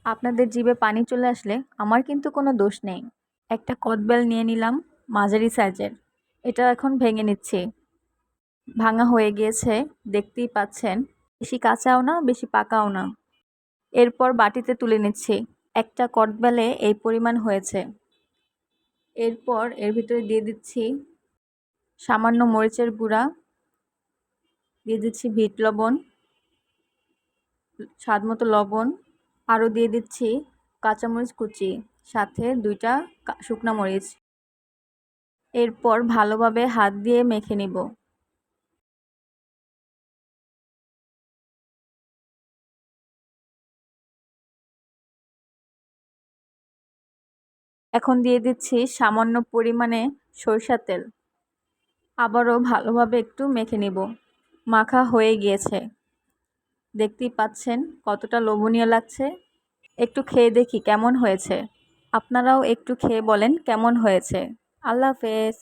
আপনাদের জিভে পানি চলে আসলে আমার কিন্তু কোনো দোষ নেই। একটা কদবেল নিয়ে নিলাম, মাঝারি সাইজের। এটা এখন ভেঙে নিচ্ছি। ভাঙা হয়ে গিয়েছে, দেখতেই পাচ্ছেন। বেশি কাঁচাও না, বেশি পাকাও না। এরপর বাটিতে তুলে নিচ্ছি। একটা কদবেলে এই পরিমাণ হয়েছে। এরপর এর ভিতরে দিয়ে দিচ্ছি সামান্য মরিচের গুঁড়া, দিয়ে দিচ্ছি বিট লবণ, স্বাদমতো লবণ, আরও দিয়ে দিচ্ছি কাঁচামরিচ কুচি, সাথে 2টা শুকনা মরিচ। এরপর ভালোভাবে হাত দিয়ে মেখে নিব। এখন দিয়ে দিচ্ছি সামান্য পরিমাণে সরিষার তেল। আবারও ভালোভাবে একটু মেখে নিব। মাখা হয়ে গিয়েছে, দেখতেই পাচ্ছেন কতটা লোভনীয় লাগছে। একটু খেয়ে দেখি কেমন হয়েছে। আপনারাও একটু খেয়ে বলেন কেমন হয়েছে। আল্লাহ হাফেজ।